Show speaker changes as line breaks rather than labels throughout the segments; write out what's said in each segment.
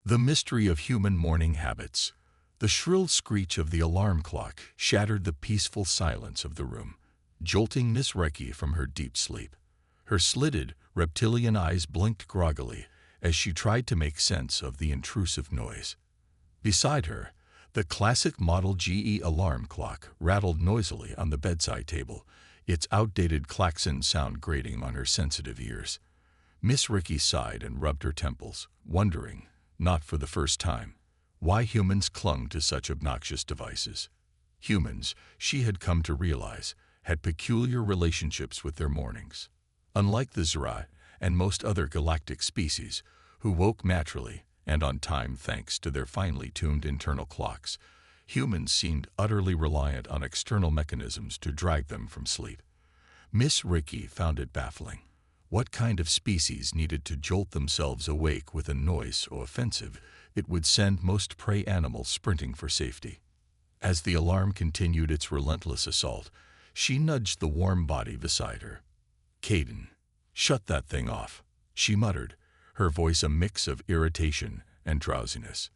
The mystery of human morning habits. The shrill screech of the alarm clock shattered the peaceful silence of the room, jolting Miss Recky from her deep sleep. Her slitted, reptilian eyes blinked groggily as she tried to make sense of the intrusive noise. Beside her, the classic Model GE alarm clock rattled noisily on the bedside table, its outdated klaxon sound grating on her sensitive ears. Miss Recky sighed and rubbed her temples, wondering, not for the first time, why humans clung to such obnoxious devices. Humans, she had come to realize, had peculiar relationships with their mornings. Unlike the Zra and most other galactic species, who woke naturally and on time thanks to their finely tuned internal clocks, humans seemed utterly reliant on external mechanisms to drag them from sleep. Miss Recky found it baffling. What kind of species needed to jolt themselves awake with a noise so offensive it would send most prey animals sprinting for safety? As the alarm continued its relentless assault, she nudged the warm body beside her. "Caden, shut that thing off," she muttered, her voice a mix of irritation and drowsiness.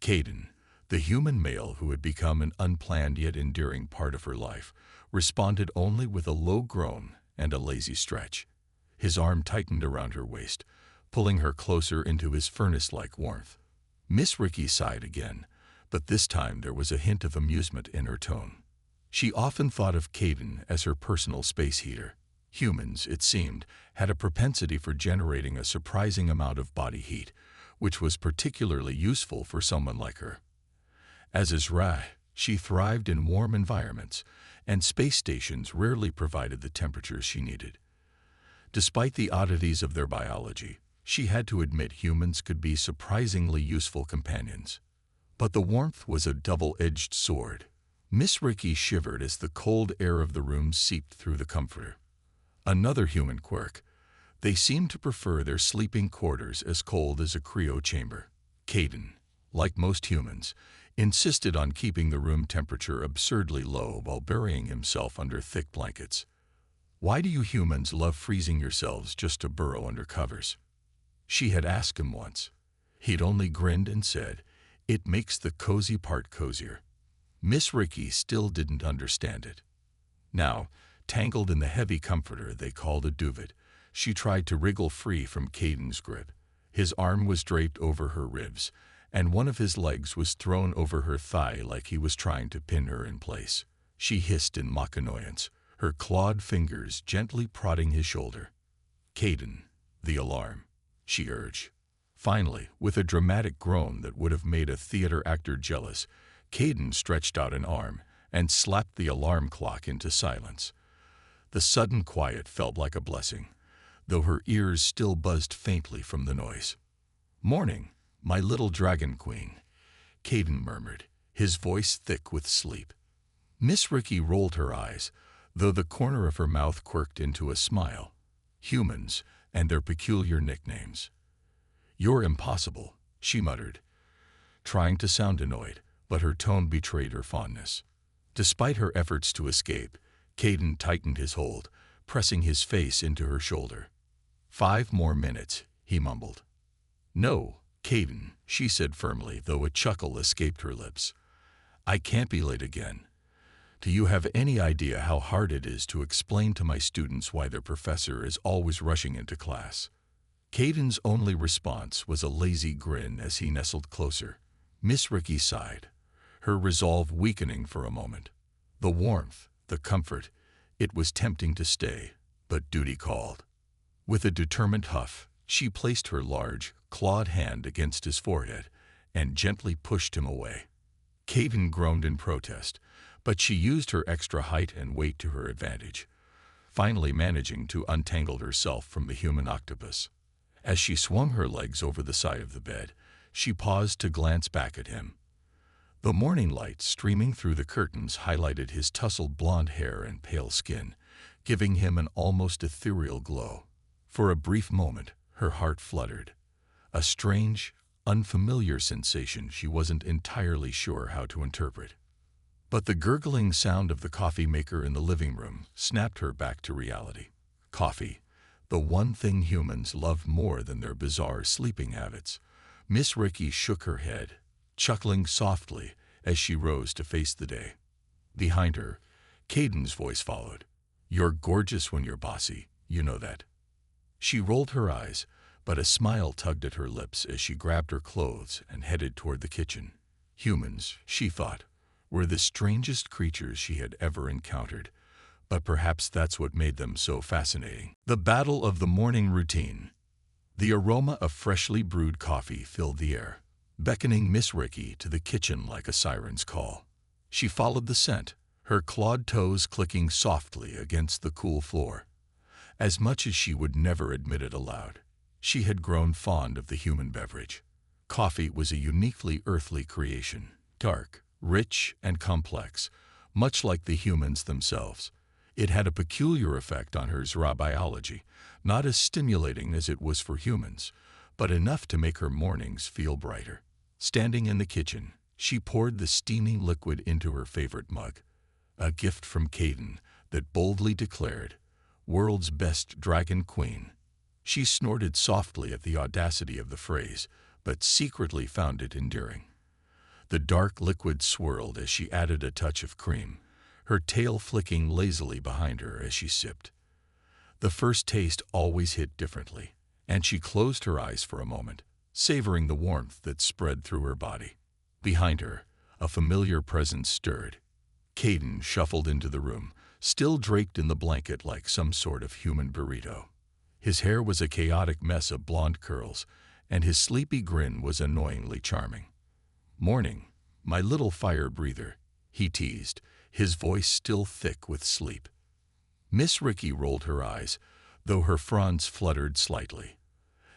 Caden, the human male who had become an unplanned yet endearing part of her life, responded only with a low groan and a lazy stretch. His arm tightened around her waist, pulling her closer into his furnace-like warmth. Miss Recky sighed again, but this time there was a hint of amusement in her tone. She often thought of Caden as her personal space heater. Humans, it seemed, had a propensity for generating a surprising amount of body heat, which was particularly useful for someone like her. As a Zra, she thrived in warm environments, and space stations rarely provided the temperatures she needed. Despite the oddities of their biology, she had to admit humans could be surprisingly useful companions. But the warmth was a double-edged sword. Miss Recky shivered as the cold air of the room seeped through the comforter. Another human quirk. They seemed to prefer their sleeping quarters as cold as a cryo chamber. Caden, like most humans, insisted on keeping the room temperature absurdly low while burying himself under thick blankets. "Why do you humans love freezing yourselves just to burrow under covers?" she had asked him once. He'd only grinned and said, "It makes the cozy part cozier." Miss Recky still didn't understand it. Now, tangled in the heavy comforter they called a duvet, she tried to wriggle free from Caden's grip. His arm was draped over her ribs, and one of his legs was thrown over her thigh like he was trying to pin her in place. She hissed in mock annoyance, her clawed fingers gently prodding his shoulder. "Caden, the alarm," she urged. Finally, with a dramatic groan that would have made a theater actor jealous, Caden stretched out an arm and slapped the alarm clock into silence. The sudden quiet felt like a blessing, though her ears still buzzed faintly from the noise. "Morning, my little dragon queen," Caden murmured, his voice thick with sleep. Miss Recky rolled her eyes, though the corner of her mouth quirked into a smile. Humans and their peculiar nicknames. "You're impossible," she muttered, trying to sound annoyed, but her tone betrayed her fondness. Despite her efforts to escape, Caden tightened his hold, pressing his face into her shoulder. "5 more minutes," he mumbled. "No, Caden," she said firmly, though a chuckle escaped her lips. "I can't be late again. Do you have any idea how hard it is to explain to my students why their professor is always rushing into class?" Caden's only response was a lazy grin as he nestled closer. Miss Recky sighed, her resolve weakening for a moment. The warmth, the comfort, it was tempting to stay, but duty called. With a determined huff, she placed her large, clawed hand against his forehead and gently pushed him away. Caden groaned in protest, but she used her extra height and weight to her advantage, finally managing to untangle herself from the human octopus. As she swung her legs over the side of the bed, she paused to glance back at him. The morning light streaming through the curtains highlighted his tousled blonde hair and pale skin, giving him an almost ethereal glow. For a brief moment, her heart fluttered, a strange, unfamiliar sensation she wasn't entirely sure how to interpret. But the gurgling sound of the coffee maker in the living room snapped her back to reality. Coffee, the one thing humans loved more than their bizarre sleeping habits, Miss Ricky shook her head, chuckling softly as she rose to face the day. Behind her, Caden's voice followed. "You're gorgeous when you're bossy, you know that." She rolled her eyes, but a smile tugged at her lips as she grabbed her clothes and headed toward the kitchen. Humans, she thought, were the strangest creatures she had ever encountered, but perhaps that's what made them so fascinating. The battle of the morning routine. The aroma of freshly brewed coffee filled the air, beckoning Miss Ricky to the kitchen like a siren's call. She followed the scent, her clawed toes clicking softly against the cool floor. As much as she would never admit it aloud, she had grown fond of the human beverage. Coffee was a uniquely earthly creation, dark, rich, and complex, much like the humans themselves. It had a peculiar effect on her biology, not as stimulating as it was for humans, but enough to make her mornings feel brighter. Standing in the kitchen, she poured the steaming liquid into her favorite mug, a gift from Caden that boldly declared, "World's best dragon queen." She snorted softly at the audacity of the phrase, but secretly found it endearing. The dark liquid swirled as she added a touch of cream, her tail flicking lazily behind her as she sipped. The first taste always hit differently, and she closed her eyes for a moment, savoring the warmth that spread through her body. Behind her, a familiar presence stirred. Caden shuffled into the room, still draped in the blanket like some sort of human burrito. His hair was a chaotic mess of blonde curls, and his sleepy grin was annoyingly charming. "Morning, my little fire breather," he teased, his voice still thick with sleep. Miss Ricky rolled her eyes, though her fronds fluttered slightly.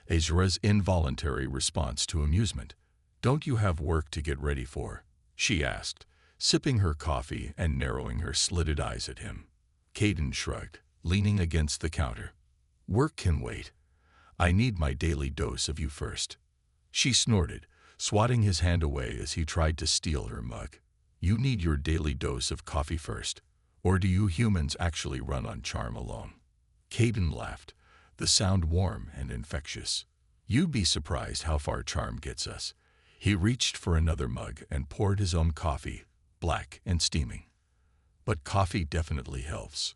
Ezra's involuntary response to amusement. "Don't you have work to get ready for?" she asked, sipping her coffee and narrowing her slitted eyes at him. Caden shrugged, leaning against the counter. "Work can wait. I need my daily dose of you first." She snorted, swatting his hand away as he tried to steal her mug. "You need your daily dose of coffee first, or do you humans actually run on charm alone?" Caden laughed, the sound warm and infectious. "You'd be surprised how far charm gets us." He reached for another mug and poured his own coffee, black and steaming. "But coffee definitely helps."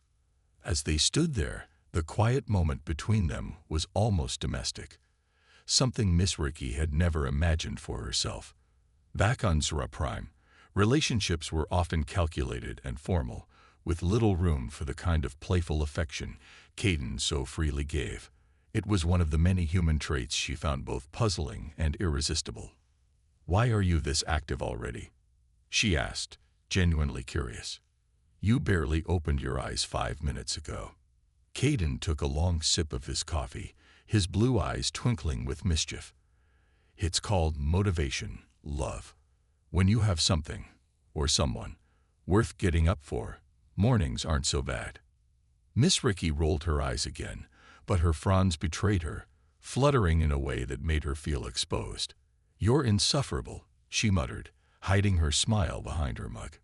As they stood there, the quiet moment between them was almost domestic, something Miss Ricky had never imagined for herself. Back on Zra Prime, relationships were often calculated and formal, with little room for the kind of playful affection Caden so freely gave. It was one of the many human traits she found both puzzling and irresistible. "Why are you this active already?" she asked, genuinely curious. "You barely opened your eyes 5 minutes ago." Caden took a long sip of his coffee, his blue eyes twinkling with mischief. "It's called motivation, love. When you have something, or someone, worth getting up for, mornings aren't so bad." Miss Ricky rolled her eyes again, but her fronds betrayed her, fluttering in a way that made her feel exposed. "You're insufferable," she muttered, hiding her smile behind her mug.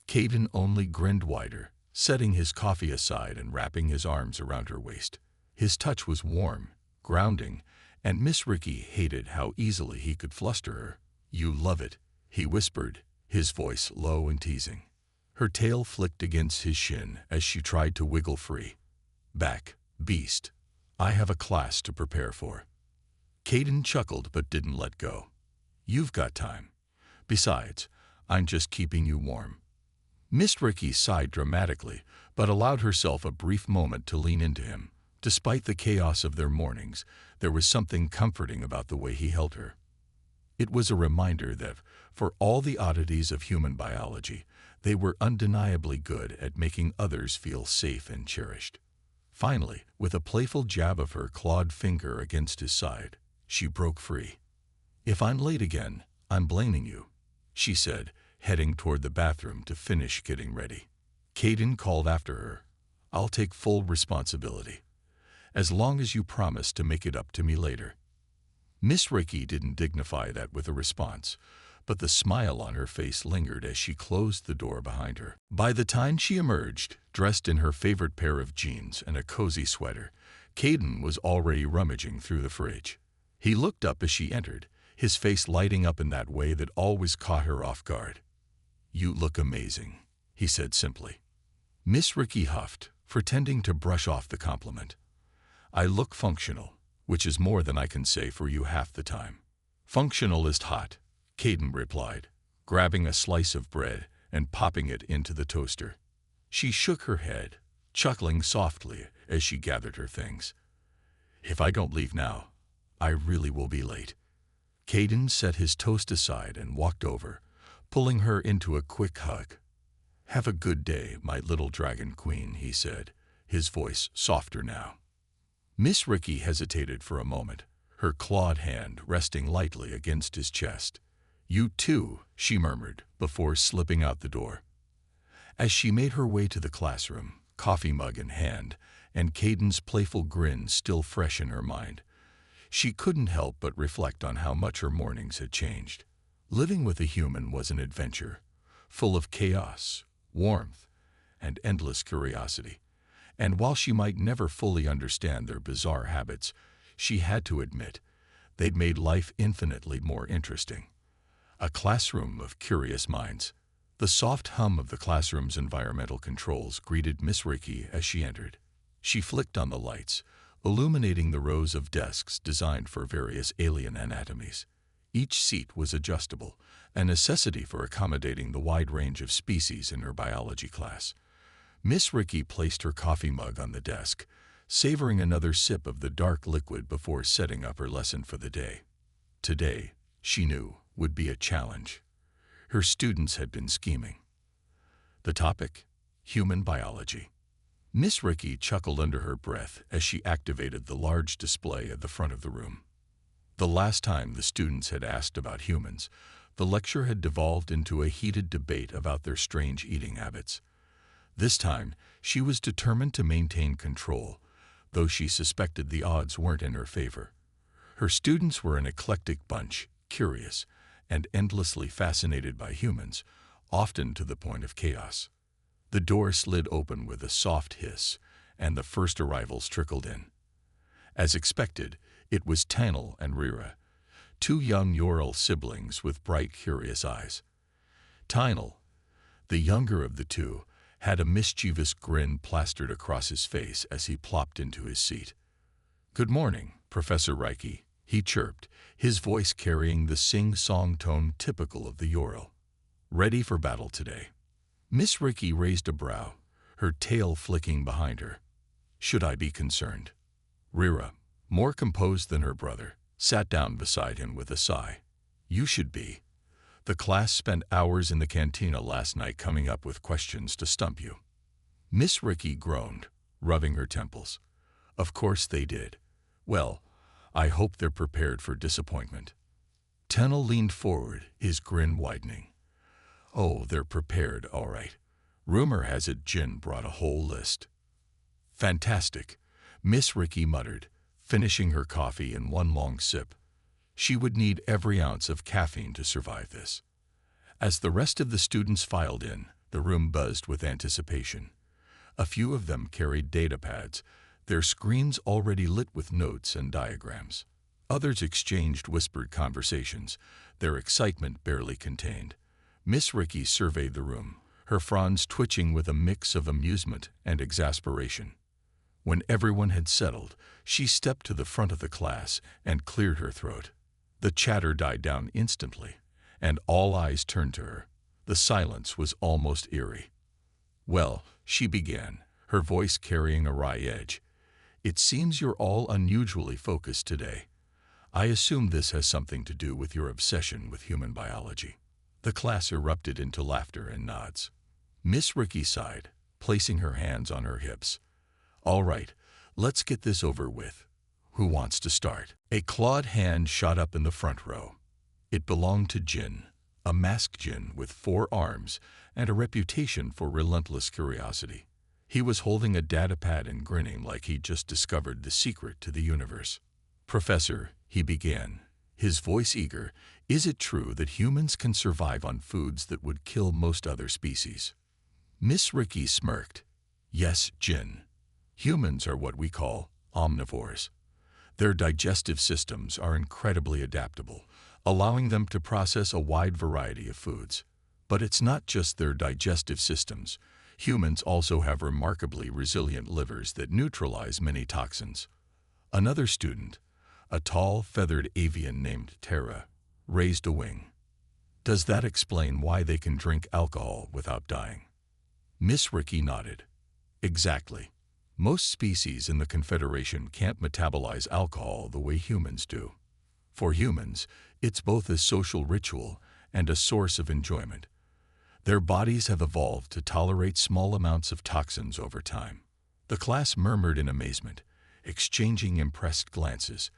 Caden only grinned wider, setting his coffee aside and wrapping his arms around her waist. His touch was warm, grounding, and Miss Ricky hated how easily he could fluster her. "You love it," he whispered, his voice low and teasing. Her tail flicked against his shin as she tried to wiggle free. "Back, beast. I have a class to prepare for." Caden chuckled but didn't let go. "You've got time. Besides, I'm just keeping you warm." Miss Ricky sighed dramatically, but allowed herself a brief moment to lean into him. Despite the chaos of their mornings, there was something comforting about the way he held her. It was a reminder that, for all the oddities of human biology, they were undeniably good at making others feel safe and cherished. Finally, with a playful jab of her clawed finger against his side, she broke free. "If I'm late again, I'm blaming you," she said, heading toward the bathroom to finish getting ready. Caden called after her, "I'll take full responsibility, as long as you promise to make it up to me later." Miss Ricky didn't dignify that with a response, but the smile on her face lingered as she closed the door behind her. By the time she emerged, dressed in her favorite pair of jeans and a cozy sweater, Caden was already rummaging through the fridge. He looked up as she entered, his face lighting up in that way that always caught her off guard. "You look amazing," he said simply. Miss Ricky huffed, pretending to brush off the compliment. "I look functional, which is more than I can say for you half the time." "Functionalist hot," Caden replied, grabbing a slice of bread and popping it into the toaster. She shook her head, chuckling softly as she gathered her things. "If I don't leave now, I really will be late." Caden set his toast aside and walked over, pulling her into a quick hug. "Have a good day, my little dragon queen," he said, his voice softer now. Miss Ricky hesitated for a moment, her clawed hand resting lightly against his chest. "You too," she murmured, before slipping out the door. As she made her way to the classroom, coffee mug in hand, and Caden's playful grin still fresh in her mind, she couldn't help but reflect on how much her mornings had changed. Living with a human was an adventure, full of chaos, warmth, and endless curiosity. And while she might never fully understand their bizarre habits, she had to admit they'd made life infinitely more interesting. A classroom of curious minds. The soft hum of the classroom's environmental controls greeted Miss Ricky as she entered. She flicked on the lights, illuminating the rows of desks designed for various alien anatomies. Each seat was adjustable, a necessity for accommodating the wide range of species in her biology class. Miss Ricky placed her coffee mug on the desk, savoring another sip of the dark liquid before setting up her lesson for the day. Today, she knew, would be a challenge. Her students had been scheming. The topic? Human biology. Miss Ricky chuckled under her breath as she activated the large display at the front of the room. The last time the students had asked about humans, the lecture had devolved into a heated debate about their strange eating habits. This time, she was determined to maintain control, though she suspected the odds weren't in her favor. Her students were an eclectic bunch, curious, and endlessly fascinated by humans, often to the point of chaos. The door slid open with a soft hiss, and the first arrivals trickled in. As expected, it was Tanel and Rira, two young Ural siblings with bright, curious eyes. Tanel, the younger of the two, had a mischievous grin plastered across his face as he plopped into his seat. "Good morning, Professor Reiki," he chirped, his voice carrying the sing-song tone typical of the Ural. "Ready for battle today?" Miss Ricky raised a brow, her tail flicking behind her. "Should I be concerned?" Rira, more composed than her brother, sat down beside him with a sigh. "You should be. The class spent hours in the cantina last night coming up with questions to stump you." Miss Ricky groaned, rubbing her temples. "Of course they did. Well, I hope they're prepared for disappointment." Tanel leaned forward, his grin widening. "Oh, they're prepared, all right. Rumor has it Jin brought a whole list." "Fantastic," Miss Ricky muttered, finishing her coffee in one long sip. She would need every ounce of caffeine to survive this. As the rest of the students filed in, the room buzzed with anticipation. A few of them carried data pads, their screens already lit with notes and diagrams. Others exchanged whispered conversations, their excitement barely contained. Miss Ricky surveyed the room, her fronds twitching with a mix of amusement and exasperation. When everyone had settled, she stepped to the front of the class and cleared her throat. The chatter died down instantly, and all eyes turned to her. The silence was almost eerie. "Well," she began, her voice carrying a wry edge, "it seems you're all unusually focused today. I assume this has something to do with your obsession with human biology." The class erupted into laughter and nods. Miss Ricky sighed, placing her hands on her hips. "All right, let's get this over with. Who wants to start?" A clawed hand shot up in the front row. It belonged to Jin, a masked Jin with 4 arms and a reputation for relentless curiosity. He was holding a datapad and grinning like he'd just discovered the secret to the universe. "Professor," he began, his voice eager, "is it true that humans can survive on foods that would kill most other species?" Miss Ricky smirked. "Yes, Jin. Humans are what we call omnivores. Their digestive systems are incredibly adaptable, allowing them to process a wide variety of foods. But it's not just their digestive systems. Humans also have remarkably resilient livers that neutralize many toxins. Another student, a tall, feathered avian named Tara, raised a wing. Does that explain why they can drink alcohol without dying? Miss Ricky nodded. Exactly. Most species in the Confederation can't metabolize alcohol the way humans do. For humans, it's both a social ritual and a source of enjoyment. Their bodies have evolved to tolerate small amounts of toxins over time. The class murmured in amazement, exchanging impressed glances.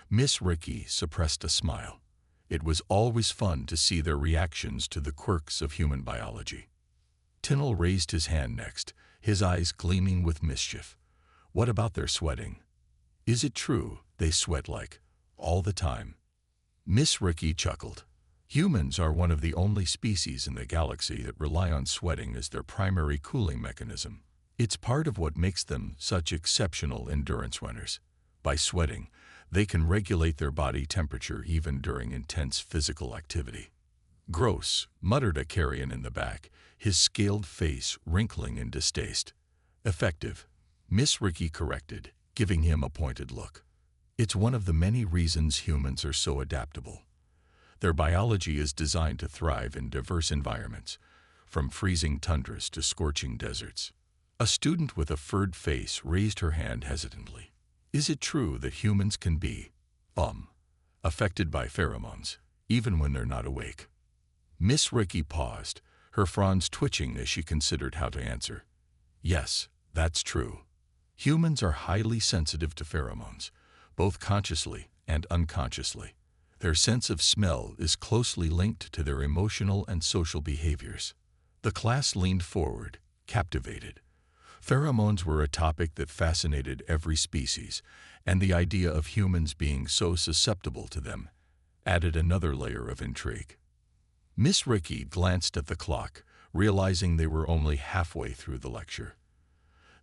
Miss Ricky suppressed a smile. It was always fun to see their reactions to the quirks of human biology. Tinnell raised his hand next, his eyes gleaming with mischief. What about their sweating? Is it true they sweat like all the time? Miss Ricky chuckled. Humans are one of the only species in the galaxy that rely on sweating as their primary cooling mechanism. It's part of what makes them such exceptional endurance runners. By sweating, they can regulate their body temperature even during intense physical activity. Gross, muttered a carrion in the back, his scaled face wrinkling in distaste. Effective, Miss Ricky corrected, giving him a pointed look. It's one of the many reasons humans are so adaptable. Their biology is designed to thrive in diverse environments, from freezing tundras to scorching deserts. A student with a furred face raised her hand hesitantly. Is it true that humans can be, affected by pheromones, even when they're not awake? Miss Ricky paused, her fronds twitching as she considered how to answer. Yes, that's true. Humans are highly sensitive to pheromones, both consciously and unconsciously. Their sense of smell is closely linked to their emotional and social behaviors. The class leaned forward, captivated. Pheromones were a topic that fascinated every species, and the idea of humans being so susceptible to them added another layer of intrigue. Miss Ricky glanced at the clock, realizing they were only halfway through the lecture.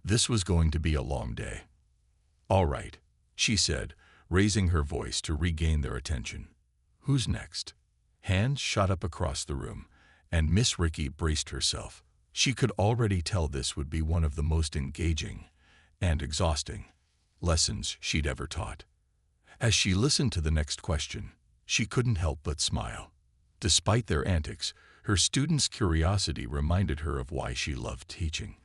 This was going to be a long day. All right, she said, raising her voice to regain their attention. Who's next? Hands shot up across the room, and Miss Ricky braced herself. She could already tell this would be one of the most engaging and exhausting lessons she'd ever taught. As she listened to the next question, she couldn't help but smile. Despite their antics, her students' curiosity reminded her of why she loved teaching.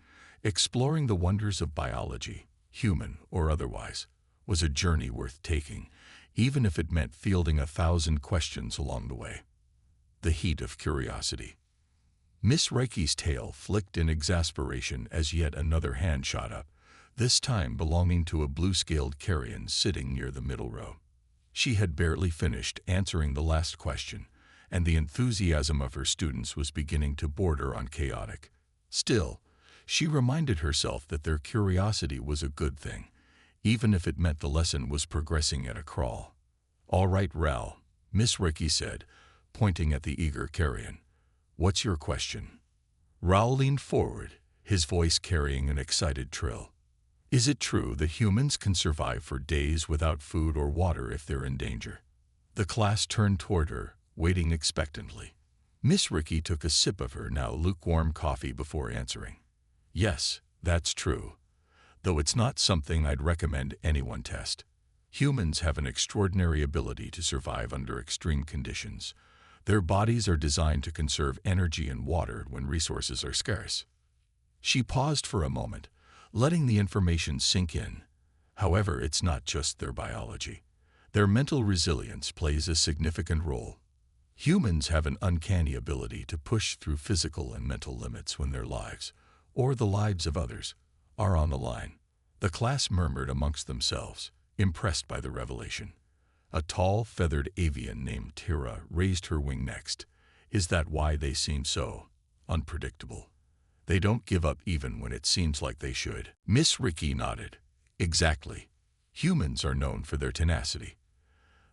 Exploring the wonders of biology, human or otherwise, was a journey worth taking, even if it meant fielding 1,000 questions along the way. The heat of curiosity. Miss Ricky's tail flicked in exasperation as yet another hand shot up, this time belonging to a blue-scaled carrion sitting near the middle row. She had barely finished answering the last question, and the enthusiasm of her students was beginning to border on chaotic. Still, she reminded herself that their curiosity was a good thing, even if it meant the lesson was progressing at a crawl. All right, Ral, Miss Ricky said, pointing at the eager carrion. What's your question? Ral leaned forward, his voice carrying an excited trill. Is it true that humans can survive for days without food or water if they're in danger? The class turned toward her, waiting expectantly. Miss Ricky took a sip of her now lukewarm coffee before answering. Yes, that's true, though it's not something I'd recommend anyone test. Humans have an extraordinary ability to survive under extreme conditions. Their bodies are designed to conserve energy and water when resources are scarce. She paused for a moment, letting the information sink in. However, it's not just their biology. Their mental resilience plays a significant role. Humans have an uncanny ability to push through physical and mental limits when their lives, or the lives of others, are on the line. The class murmured amongst themselves, impressed by the revelation. A tall, feathered avian named Tira raised her wing next. Is that why they seem so unpredictable? They don't give up even when it seems like they should. Miss Ricky nodded. Exactly. Humans are known for their tenacity.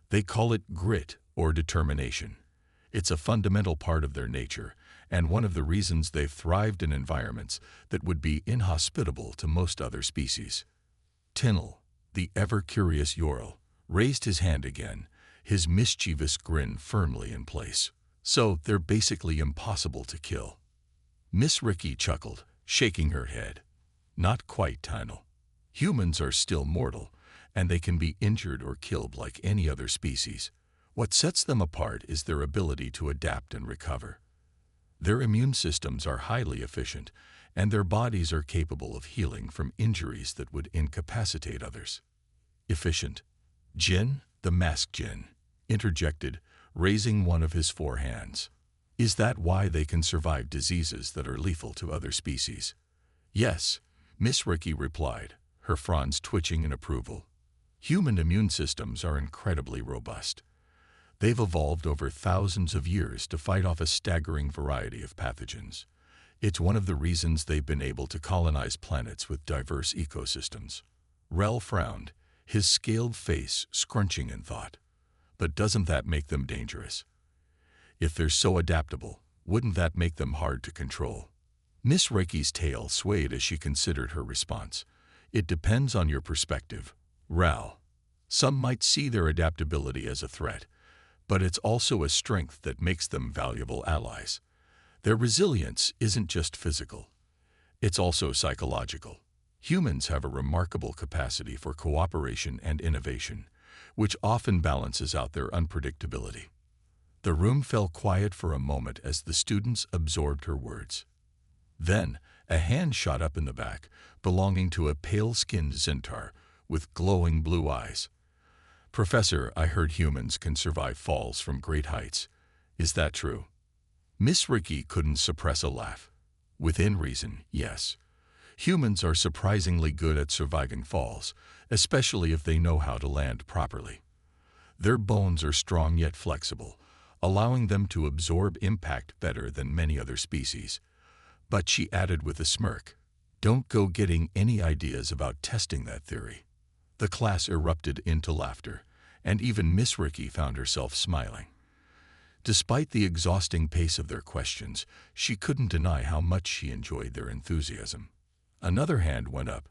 They call it grit or determination. It's a fundamental part of their nature, and one of the reasons they've thrived in environments that would be inhospitable to most other species. Tinnell, the ever-curious Yorl, raised his hand again, his mischievous grin firmly in place. So they're basically impossible to kill. Miss Ricky chuckled, shaking her head. Not quite, Tinel. Humans are still mortal, and they can be injured or killed like any other species. What sets them apart is their ability to adapt and recover. Their immune systems are highly efficient, and their bodies are capable of healing from injuries that would incapacitate others. Efficient. Jinn, the masked Jinn, interjected, raising one of his 4 hands. Is that why they can survive diseases that are lethal to other species? Yes, Miss Ricky replied, her fronds twitching in approval. Human immune systems are incredibly robust. They've evolved over thousands of years to fight off a staggering variety of pathogens. It's one of the reasons they've been able to colonize planets with diverse ecosystems. Rel frowned, his scaled face scrunching in thought. But doesn't that make them dangerous? If they're so adaptable, wouldn't that make them hard to control? Miss Ricky's tail swayed as she considered her response. It depends on your perspective, Ral. Some might see their adaptability as a threat, but it's also a strength that makes them valuable allies. Their resilience isn't just physical. It's also psychological. Humans have a remarkable capacity for cooperation and innovation, which often balances out their unpredictability. The room fell quiet for a moment as the students absorbed her words. Then, a hand shot up in the back, belonging to a pale-skinned Zentaur with glowing blue eyes. Professor, I heard humans can survive falls from great heights. Is that true? Miss Ricky couldn't suppress a laugh. Within reason, yes. Humans are surprisingly good at surviving falls, especially if they know how to land properly. Their bones are strong yet flexible, allowing them to absorb impact better than many other species. But she added with a smirk, don't go getting any ideas about testing that theory. The class erupted into laughter, and even Miss Ricky found herself smiling. Despite the exhausting pace of their questions, she couldn't deny how much she enjoyed their enthusiasm. Another hand went up,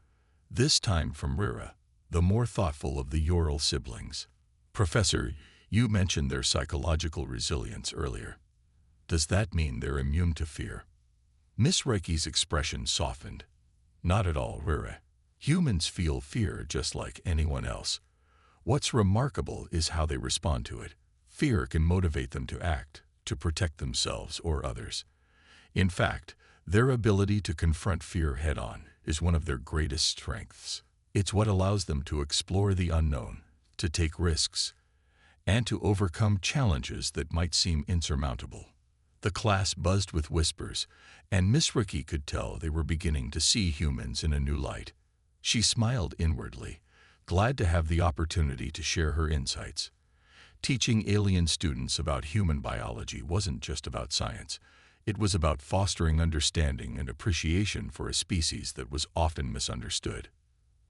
this time from Rira, the more thoughtful of the Ural siblings. Professor, you mentioned their psychological resilience earlier. Does that mean they're immune to fear? Miss Ricky's expression softened. Not at all, Rira. Humans feel fear just like anyone else. What's remarkable is how they respond to it. Fear can motivate them to act, to protect themselves or others. In fact, their ability to confront fear head-on is one of their greatest strengths. It's what allows them to explore the unknown, to take risks, and to overcome challenges that might seem insurmountable. The class buzzed with whispers, and Miss Ricky could tell they were beginning to see humans in a new light. She smiled inwardly, glad to have the opportunity to share her insights. Teaching alien students about human biology wasn't just about science. It was about fostering understanding and appreciation for a species that was often misunderstood.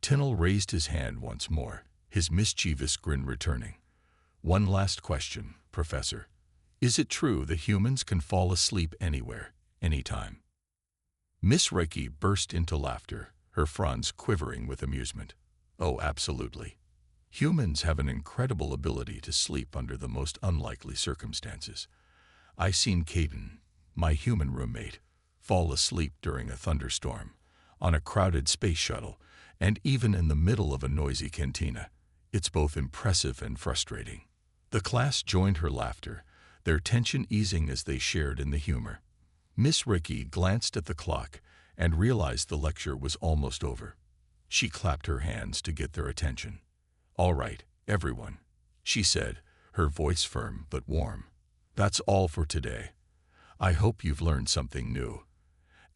Tinel raised his hand once more, his mischievous grin returning. One last question, Professor. Is it true that humans can fall asleep anywhere, anytime? Miss Ricky burst into laughter, her fronds quivering with amusement. Oh, absolutely. Humans have an incredible ability to sleep under the most unlikely circumstances. I've seen Caden, my human roommate, fall asleep during a thunderstorm, on a crowded space shuttle, and even in the middle of a noisy cantina. It's both impressive and frustrating. The class joined her laughter, their tension easing as they shared in the humor. Miss Ricky glanced at the clock and realized the lecture was almost over. She clapped her hands to get their attention. All right, everyone, she said, her voice firm but warm. That's all for today. I hope you've learned something new,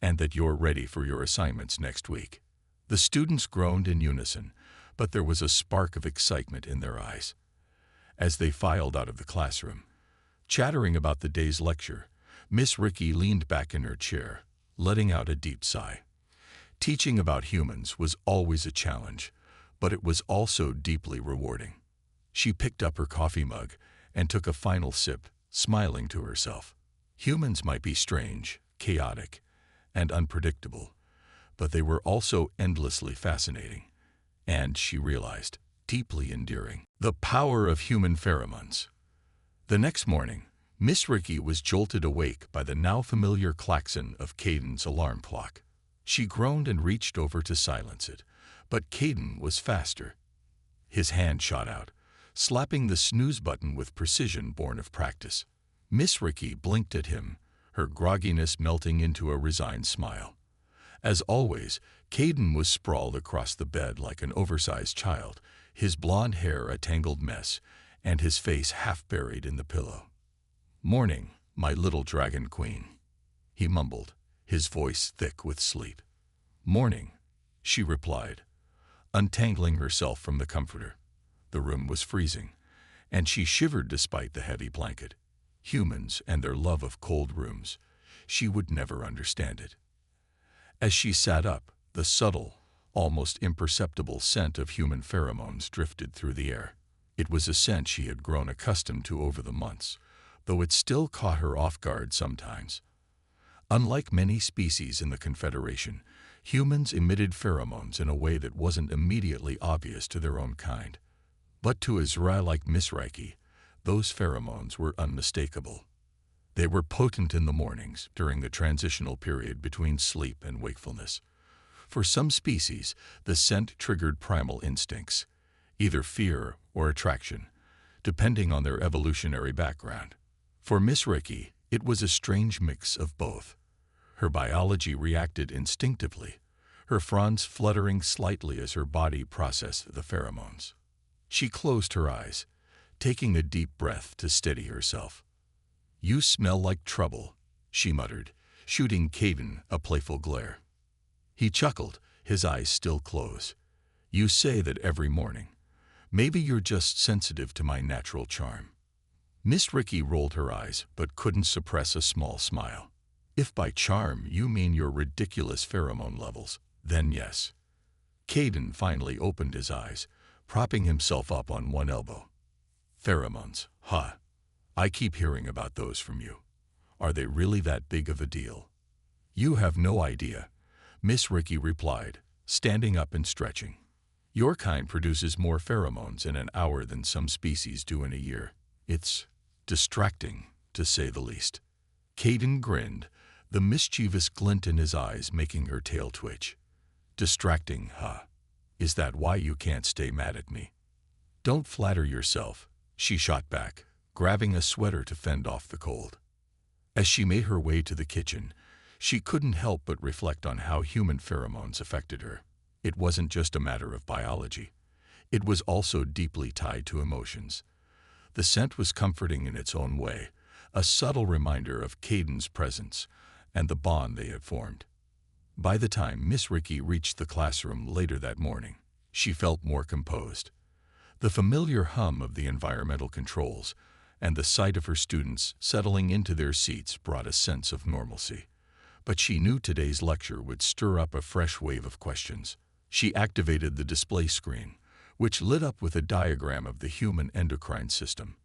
and that you're ready for your assignments next week. The students groaned in unison, but there was a spark of excitement in their eyes. As they filed out of the classroom, chattering about the day's lecture, Miss Ricky leaned back in her chair, letting out a deep sigh. Teaching about humans was always a challenge, but it was also deeply rewarding. She picked up her coffee mug and took a final sip, smiling to herself. Humans might be strange, chaotic, and unpredictable, but they were also endlessly fascinating. And, she realized, deeply endearing. The power of human pheromones. The next morning, Miss Ricky was jolted awake by the now familiar klaxon of Caden's alarm clock. She groaned and reached over to silence it, but Caden was faster. His hand shot out, slapping the snooze button with precision born of practice. Miss Ricky blinked at him, her grogginess melting into a resigned smile. As always, Caden was sprawled across the bed like an oversized child, his blonde hair a tangled mess, and his face half buried in the pillow. "Morning, my little dragon queen," he mumbled, his voice thick with sleep. "Morning," she replied, untangling herself from the comforter. The room was freezing, and she shivered despite the heavy blanket. Humans and their love of cold rooms. She would never understand it. As she sat up, the subtle, almost imperceptible scent of human pheromones drifted through the air. It was a scent she had grown accustomed to over the months, though it still caught her off guard sometimes. Unlike many species in the Confederation, humans emitted pheromones in a way that wasn't immediately obvious to their own kind. But to Azra like Miss Ricky, those pheromones were unmistakable. They were potent in the mornings, during the transitional period between sleep and wakefulness. For some species, the scent triggered primal instincts, either fear or attraction, depending on their evolutionary background. For Miss Ricky, it was a strange mix of both. Her biology reacted instinctively, her fronds fluttering slightly as her body processed the pheromones. She closed her eyes, taking a deep breath to steady herself. "You smell like trouble," she muttered, shooting Caden a playful glare. He chuckled, his eyes still closed. "You say that every morning. Maybe you're just sensitive to my natural charm." Miss Ricky rolled her eyes, but couldn't suppress a small smile. "If by charm you mean your ridiculous pheromone levels, then yes." Caden finally opened his eyes, propping himself up on one elbow. "Pheromones, huh? I keep hearing about those from you. Are they really that big of a deal?" "You have no idea," Miss Ricky replied, standing up and stretching. "Your kind produces more pheromones in an hour than some species do in a year. It's distracting, to say the least." Caden grinned, the mischievous glint in his eyes making her tail twitch. "Distracting, huh? Is that why you can't stay mad at me?" "Don't flatter yourself," she shot back, grabbing a sweater to fend off the cold. As she made her way to the kitchen, she couldn't help but reflect on how human pheromones affected her. It wasn't just a matter of biology. It was also deeply tied to emotions. The scent was comforting in its own way, a subtle reminder of Caden's presence and the bond they had formed. By the time Miss Ricky reached the classroom later that morning, she felt more composed. The familiar hum of the environmental controls and the sight of her students settling into their seats brought a sense of normalcy. But she knew today's lecture would stir up a fresh wave of questions. She activated the display screen, which lit up with a diagram of the human endocrine system.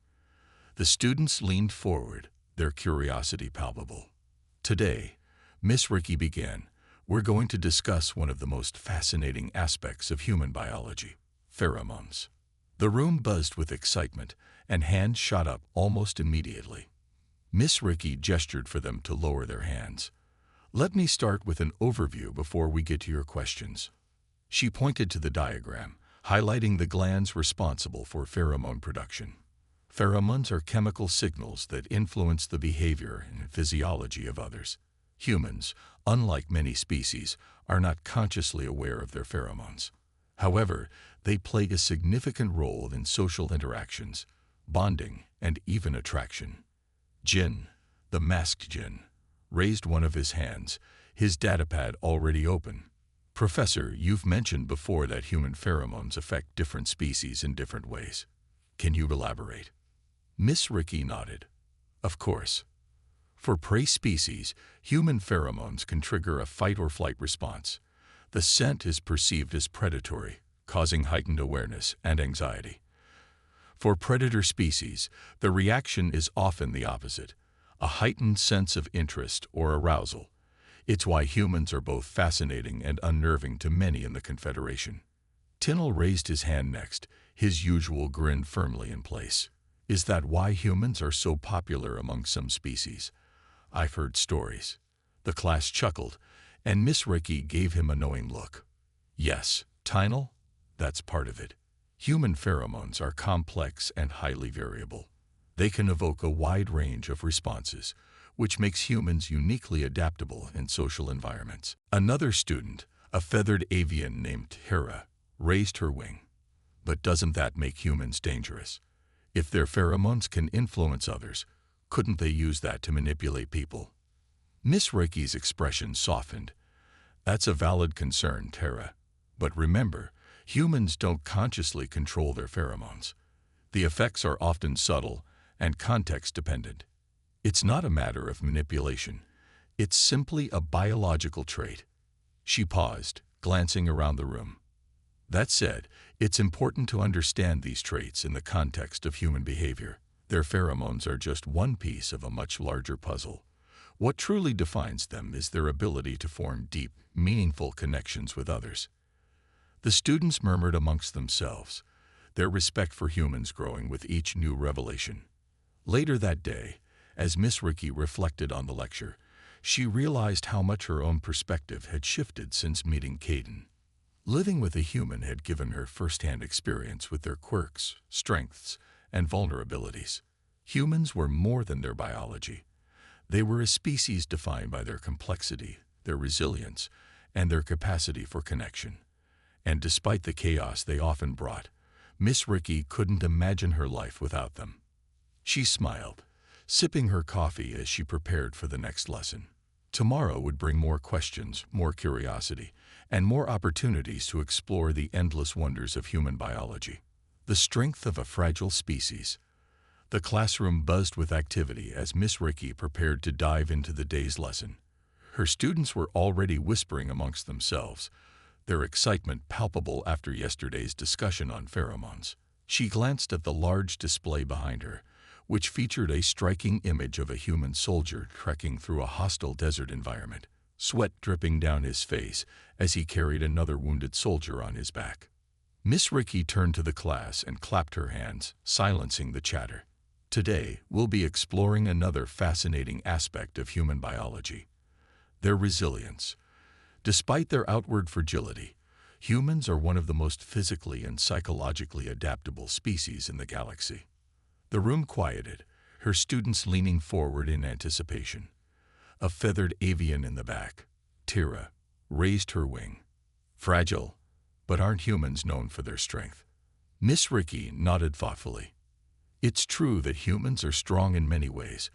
The students leaned forward, their curiosity palpable. "Today," Miss Ricky began, "we're going to discuss one of the most fascinating aspects of human biology, pheromones." The room buzzed with excitement, and hands shot up almost immediately. Miss Ricky gestured for them to lower their hands. "Let me start with an overview before we get to your questions." She pointed to the diagram, highlighting the glands responsible for pheromone production. Pheromones are chemical signals that influence the behavior and physiology of others. Humans, unlike many species, are not consciously aware of their pheromones. However, they play a significant role in social interactions, bonding, and even attraction. Jin, the masked Jin, raised one of his hands, his datapad already open. "Professor, you've mentioned before that human pheromones affect different species in different ways. Can you elaborate?" Miss Ricky nodded. "Of course. For prey species, human pheromones can trigger a fight-or-flight response. The scent is perceived as predatory, causing heightened awareness and anxiety. For predator species, the reaction is often the opposite, a heightened sense of interest or arousal. It's why humans are both fascinating and unnerving to many in the Confederation. Tinnell raised his hand next, his usual grin firmly in place. Is that why humans are so popular among some species? I've heard stories. The class chuckled, and Miss Ricky gave him a knowing look. Yes, Tinnell, that's part of it. Human pheromones are complex and highly variable. They can evoke a wide range of responses, which makes humans uniquely adaptable in social environments. Another student, a feathered avian named Hera, raised her wing. But doesn't that make humans dangerous? If their pheromones can influence others, couldn't they use that to manipulate people? Miss Ricky's expression softened. That's a valid concern, Tara. But remember, humans don't consciously control their pheromones. The effects are often subtle and context-dependent. It's not a matter of manipulation. It's simply a biological trait. She paused, glancing around the room. That said, it's important to understand these traits in the context of human behavior. Their pheromones are just one piece of a much larger puzzle. What truly defines them is their ability to form deep, meaningful connections with others. The students murmured amongst themselves, their respect for humans growing with each new revelation. Later that day, as Miss Ricky reflected on the lecture, she realized how much her own perspective had shifted since meeting Caden. Living with a human had given her first-hand experience with their quirks, strengths, and vulnerabilities. Humans were more than their biology. They were a species defined by their complexity, their resilience, and their capacity for connection. And despite the chaos they often brought, Miss Ricky couldn't imagine her life without them. She smiled, sipping her coffee as she prepared for the next lesson. Tomorrow would bring more questions, more curiosity, and more opportunities to explore the endless wonders of human biology. The strength of a fragile species. The classroom buzzed with activity as Miss Ricky prepared to dive into the day's lesson. Her students were already whispering amongst themselves, their excitement palpable after yesterday's discussion on pheromones. She glanced at the large display behind her, which featured a striking image of a human soldier trekking through a hostile desert environment, sweat dripping down his face as he carried another wounded soldier on his back. Miss Ricky turned to the class and clapped her hands, silencing the chatter. Today, we'll be exploring another fascinating aspect of human biology, their resilience. Despite their outward fragility, humans are one of the most physically and psychologically adaptable species in the galaxy. The room quieted, her students leaning forward in anticipation. A feathered avian in the back, Tira, raised her wing. Fragile, but aren't humans known for their strength? Miss Ricky nodded thoughtfully. It's true that humans are strong in many ways,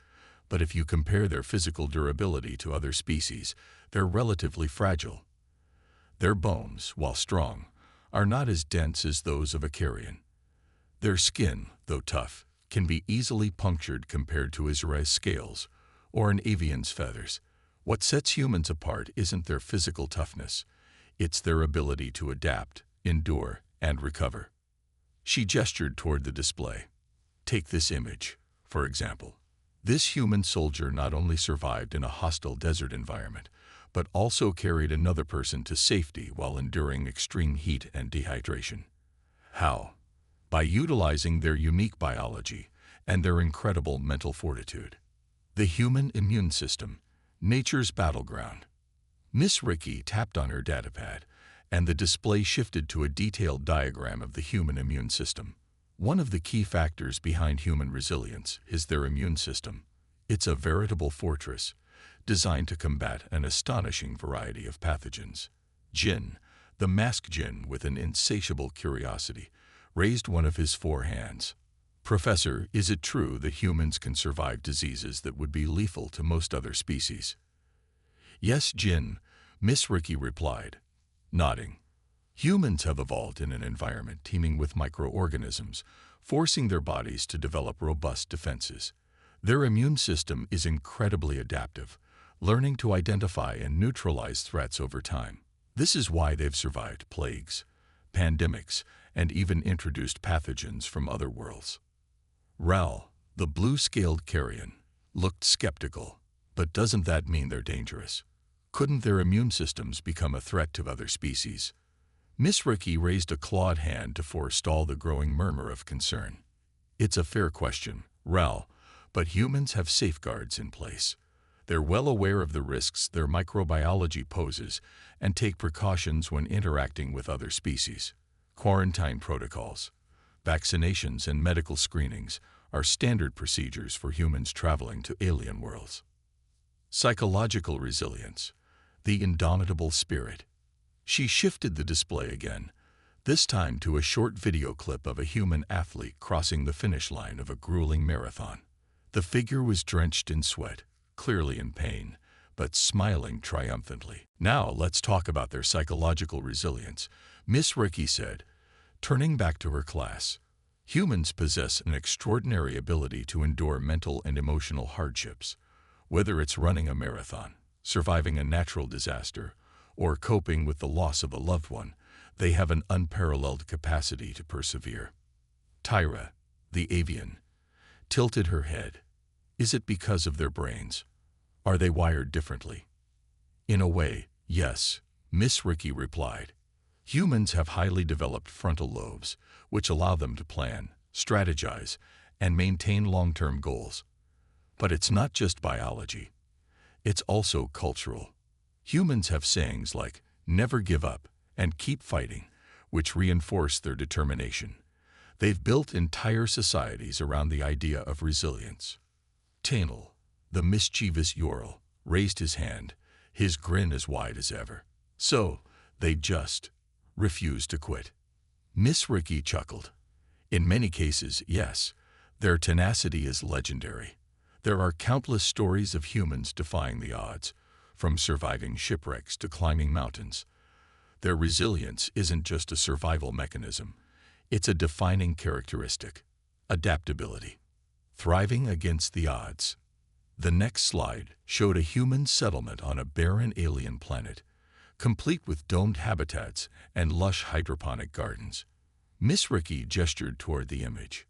but if you compare their physical durability to other species, they're relatively fragile. Their bones, while strong, are not as dense as those of a carrion. Their skin, though tough, can be easily punctured compared to Israel's scales or an avian's feathers. What sets humans apart isn't their physical toughness, it's their ability to adapt, endure, and recover. She gestured toward the display. Take this image, for example. This human soldier not only survived in a hostile desert environment, but also carried another person to safety while enduring extreme heat and dehydration. How? By utilizing their unique biology and their incredible mental fortitude. The human immune system, nature's battleground. Miss Ricky tapped on her datapad, and the display shifted to a detailed diagram of the human immune system. One of the key factors behind human resilience is their immune system. It's a veritable fortress, designed to combat an astonishing variety of pathogens. Jin, the masked Jin with an insatiable curiosity, raised one of his 4 hands. Professor, is it true that humans can survive diseases that would be lethal to most other species? Yes, Jin, Miss Ricky replied, nodding. Humans have evolved in an environment teeming with microorganisms, forcing their bodies to develop robust defenses. Their immune system is incredibly adaptive, learning to identify and neutralize threats over time. This is why they've survived plagues, pandemics, and even introduced pathogens from other worlds. Ral, the blue-scaled carrion, looked skeptical. But doesn't that mean they're dangerous? Couldn't their immune systems become a threat to other species? Miss Ricky raised a clawed hand to forestall the growing murmur of concern. It's a fair question, Ral, but humans have safeguards in place. They're well aware of the risks their microbiology poses and take precautions when interacting with other species. Quarantine protocols, vaccinations, and medical screenings are standard procedures for humans traveling to alien worlds. Psychological resilience, the indomitable spirit. She shifted the display again, this time to a short video clip of a human athlete crossing the finish line of a grueling marathon. The figure was drenched in sweat, clearly in pain, but smiling triumphantly. Now let's talk about their psychological resilience, Miss Ricky said, turning back to her class. Humans possess an extraordinary ability to endure mental and emotional hardships. Whether it's running a marathon, surviving a natural disaster, or coping with the loss of a loved one, they have an unparalleled capacity to persevere. Tyra, the avian, tilted her head. Is it because of their brains? Are they wired differently? In a way, yes, Miss Ricky replied. Humans have highly developed frontal lobes, which allow them to plan, strategize, and maintain long-term goals. But it's not just biology. It's also cultural. Humans have sayings like, never give up, and keep fighting, which reinforce their determination. They've built entire societies around the idea of resilience. Tanel, the mischievous Ural, raised his hand, his grin as wide as ever. So, they just refuse to quit. Miss Ricky chuckled. In many cases, yes, their tenacity is legendary. There are countless stories of humans defying the odds, from surviving shipwrecks to climbing mountains. Their resilience isn't just a survival mechanism, it's a defining characteristic: adaptability. Thriving against the odds. The next slide showed a human settlement on a barren alien planet, complete with domed habitats and lush hydroponic gardens. Miss Ricky gestured toward the image.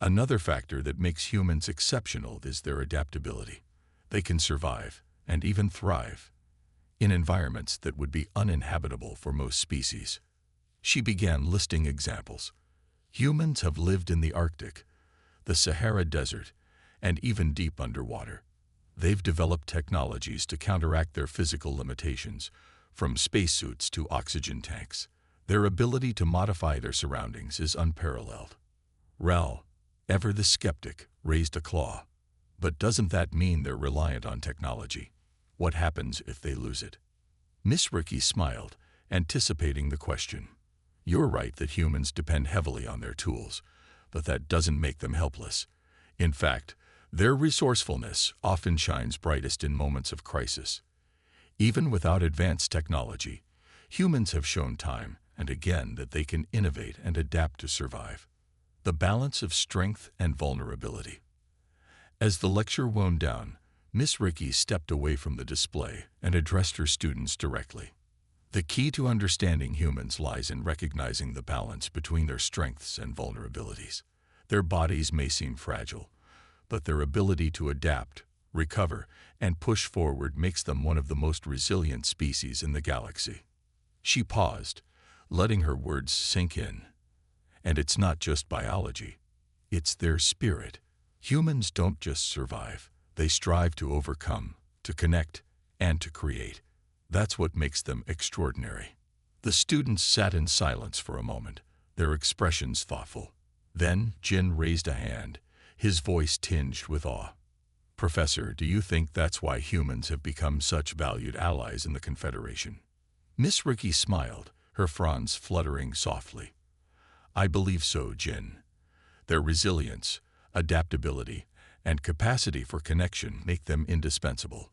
Another factor that makes humans exceptional is their adaptability. They can survive, and even thrive, in environments that would be uninhabitable for most species. She began listing examples. Humans have lived in the Arctic, the Sahara Desert, and even deep underwater. They've developed technologies to counteract their physical limitations, from spacesuits to oxygen tanks. Their ability to modify their surroundings is unparalleled. Rel, ever the skeptic, raised a claw. But doesn't that mean they're reliant on technology? What happens if they lose it? Miss Ricky smiled, anticipating the question. You're right that humans depend heavily on their tools, but that doesn't make them helpless. In fact, their resourcefulness often shines brightest in moments of crisis. Even without advanced technology, humans have shown time and again that they can innovate and adapt to survive. The balance of strength and vulnerability. As the lecture wound down, Miss Ricky stepped away from the display and addressed her students directly. The key to understanding humans lies in recognizing the balance between their strengths and vulnerabilities. Their bodies may seem fragile, but their ability to adapt, recover, and push forward makes them one of the most resilient species in the galaxy. She paused, letting her words sink in. And it's not just biology. It's their spirit. Humans don't just survive. They strive to overcome, to connect, and to create. That's what makes them extraordinary. The students sat in silence for a moment, their expressions thoughtful. Then Jin raised a hand, his voice tinged with awe. Professor, do you think that's why humans have become such valued allies in the Confederation? Miss Ricky smiled, her fronds fluttering softly. I believe so, Jin. Their resilience, adaptability, and capacity for connection make them indispensable.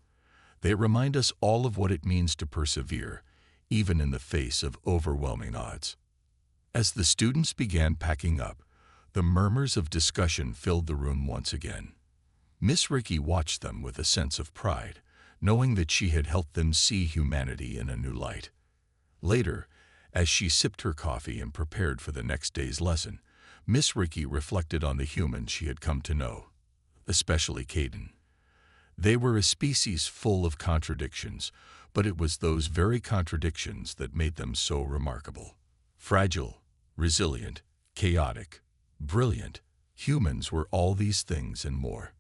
They remind us all of what it means to persevere, even in the face of overwhelming odds. As the students began packing up, the murmurs of discussion filled the room once again. Miss Ricky watched them with a sense of pride, knowing that she had helped them see humanity in a new light. Later, as she sipped her coffee and prepared for the next day's lesson, Miss Ricky reflected on the humans she had come to know, especially Caden. They were a species full of contradictions, but it was those very contradictions that made them so remarkable. Fragile, resilient, chaotic, brilliant, humans were all these things and more.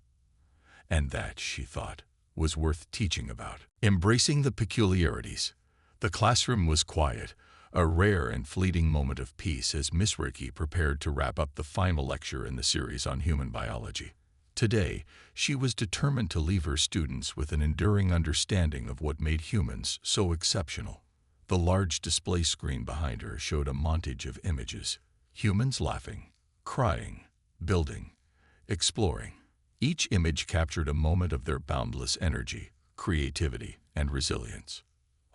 And that, she thought, was worth teaching about. Embracing the peculiarities. The classroom was quiet, a rare and fleeting moment of peace as Miss Ricky prepared to wrap up the final lecture in the series on human biology. Today, she was determined to leave her students with an enduring understanding of what made humans so exceptional. The large display screen behind her showed a montage of images. Humans laughing, crying, building, exploring. Each image captured a moment of their boundless energy, creativity, and resilience.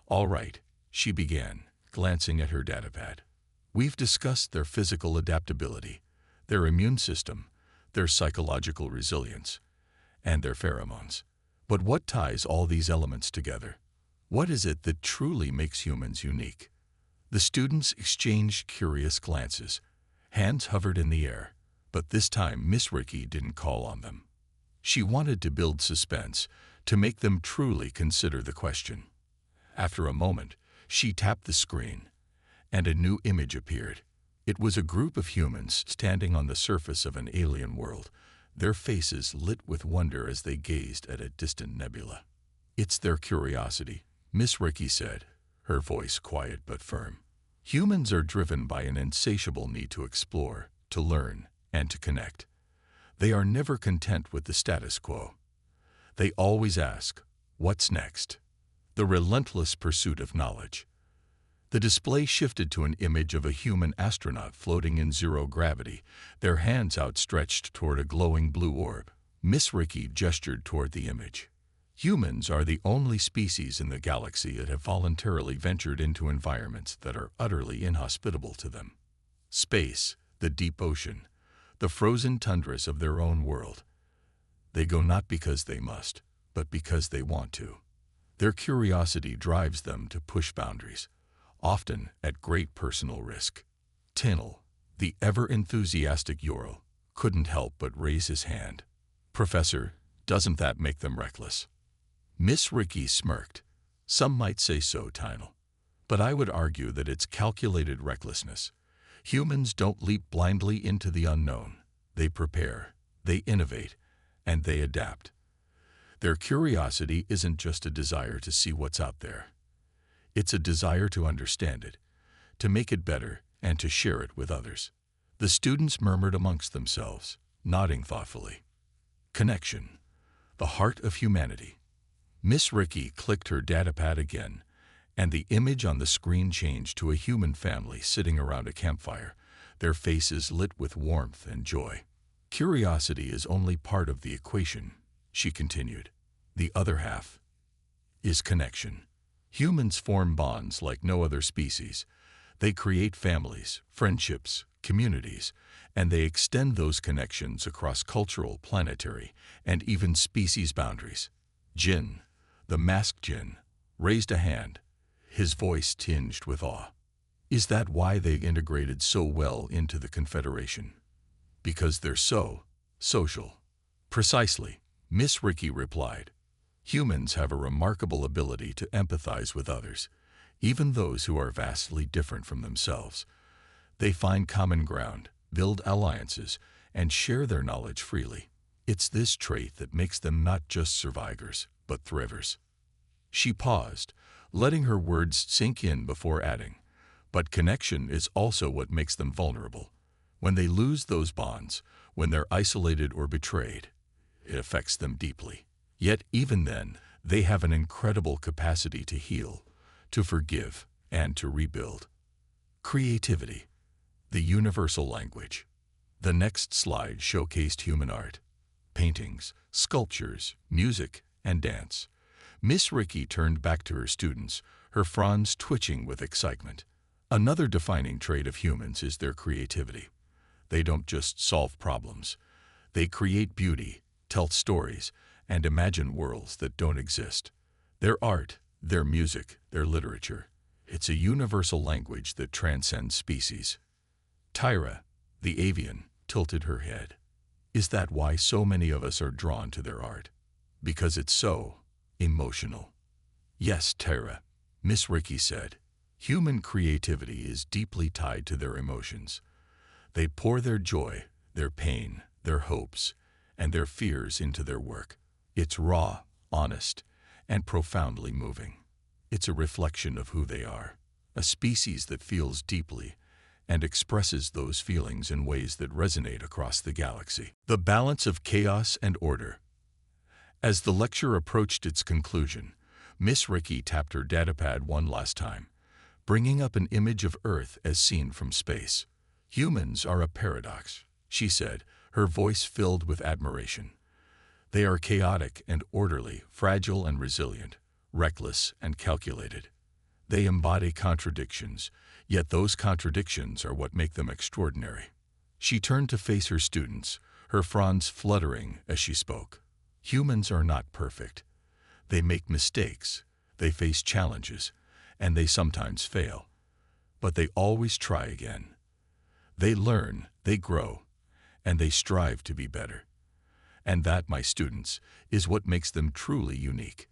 "All right," she began, glancing at her datapad. "We've discussed their physical adaptability, their immune system, their psychological resilience, and their pheromones. But what ties all these elements together? What is it that truly makes humans unique?" The students exchanged curious glances. Hands hovered in the air, but this time Miss Ricky didn't call on them. She wanted to build suspense, to make them truly consider the question. After a moment, she tapped the screen, and a new image appeared. It was a group of humans standing on the surface of an alien world, their faces lit with wonder as they gazed at a distant nebula. "It's their curiosity," Miss Ricky said, her voice quiet but firm. "Humans are driven by an insatiable need to explore, to learn, and to connect. They are never content with the status quo. They always ask, what's next? The relentless pursuit of knowledge." The display shifted to an image of a human astronaut floating in zero gravity, their hands outstretched toward a glowing blue orb. Miss Ricky gestured toward the image. "Humans are the only species in the galaxy that have voluntarily ventured into environments that are utterly inhospitable to them. Space, the deep ocean, the frozen tundras of their own world. They go not because they must, but because they want to. Their curiosity drives them to push boundaries, often at great personal risk." Tinnell, the ever-enthusiastic Ural, couldn't help but raise his hand. "Professor, doesn't that make them reckless?" Miss Ricky smirked. "Some might say so, Tinnell. But I would argue that it's calculated recklessness. Humans don't leap blindly into the unknown. They prepare, they innovate, and they adapt. Their curiosity isn't just a desire to see what's out there. It's a desire to understand it, to make it better, and to share it with others." The students murmured amongst themselves, nodding thoughtfully. Connection, the heart of humanity. Miss Ricky clicked her datapad again, and the image on the screen changed to a human family sitting around a campfire, their faces lit with warmth and joy. "Curiosity is only part of the equation," she continued. "The other half is connection. Humans form bonds like no other species. They create families, friendships, communities, and they extend those connections across cultural, planetary, and even species boundaries." Jin, the masked Jin, raised a hand, his voice tinged with awe. "Is that why they integrated so well into the Confederation? Because they're so social?" "Precisely," Miss Ricky replied. "Humans have a remarkable ability to empathize with others, even those who are vastly different from themselves. They find common ground, build alliances, and share their knowledge freely. It's this trait that makes them not just survivors, but thrivers." She paused, letting her words sink in before adding, "But connection is also what makes them vulnerable. When they lose those bonds, when they're isolated or betrayed, it affects them deeply. Yet even then, they have an incredible capacity to heal, to forgive, and to rebuild." Creativity, the universal language. The next slide showcased human art. Paintings, sculptures, music, and dance. Miss Ricky turned back to her students, her fronds twitching with excitement. "Another defining trait of humans is their creativity. They don't just solve problems. They create beauty, tell stories, and imagine worlds that don't exist. Their art, their music, their literature, it's a universal language that transcends species." Tyra, the avian, tilted her head. "Is that why so many of us are drawn to their art? Because it's so emotional?" "Yes, Tyra," Miss Ricky said. Human creativity is deeply tied to their emotions. They pour their joy, their pain, their hopes, and their fears into their work. It's raw, honest, and profoundly moving. It's a reflection of who they are, a species that feels deeply and expresses those feelings in ways that resonate across the galaxy. The balance of chaos and order. As the lecture approached its conclusion, Miss Ricky tapped her datapad one last time, bringing up an image of Earth as seen from space. "Humans are a paradox," she said, her voice filled with admiration. "They are chaotic and orderly, fragile and resilient, reckless and calculated. They embody contradictions, yet those contradictions are what make them extraordinary." She turned to face her students, her fronds fluttering as she spoke. "Humans are not perfect. They make mistakes, they face challenges, and they sometimes fail. But they always try again. They learn, they grow, and they strive to be better. And that, my students, is what makes them truly unique.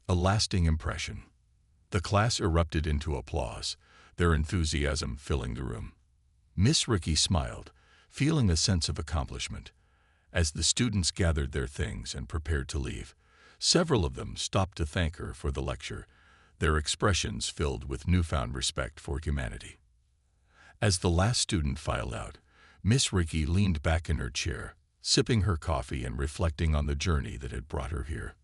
A lasting impression." The class erupted into applause, their enthusiasm filling the room. Miss Ricky smiled, feeling a sense of accomplishment. As the students gathered their things and prepared to leave, several of them stopped to thank her for the lecture, their expressions filled with newfound respect for humanity. As the last student filed out, Miss Ricky leaned back in her chair, sipping her coffee and reflecting on the journey that had brought her here.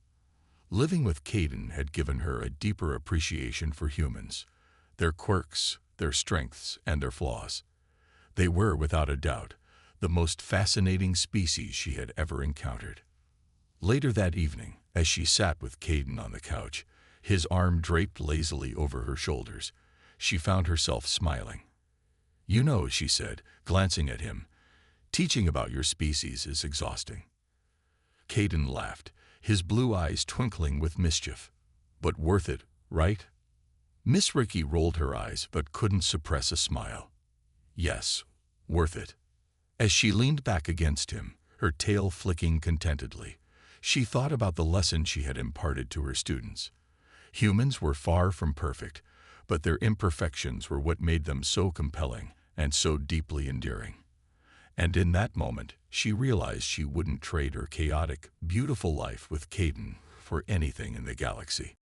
Living with Caden had given her a deeper appreciation for humans, their quirks, their strengths, and their flaws. They were, without a doubt, the most fascinating species she had ever encountered. Later that evening, as she sat with Caden on the couch, his arm draped lazily over her shoulders, she found herself smiling. "You know," she said, glancing at him, "teaching about your species is exhausting." Caden laughed, his blue eyes twinkling with mischief. "But worth it, right?" Miss Ricky rolled her eyes but couldn't suppress a smile. "Yes, worth it." As she leaned back against him, her tail flicking contentedly, she thought about the lesson she had imparted to her students. Humans were far from perfect, but their imperfections were what made them so compelling and so deeply endearing. And in that moment, she realized she wouldn't trade her chaotic, beautiful life with Caden for anything in the galaxy.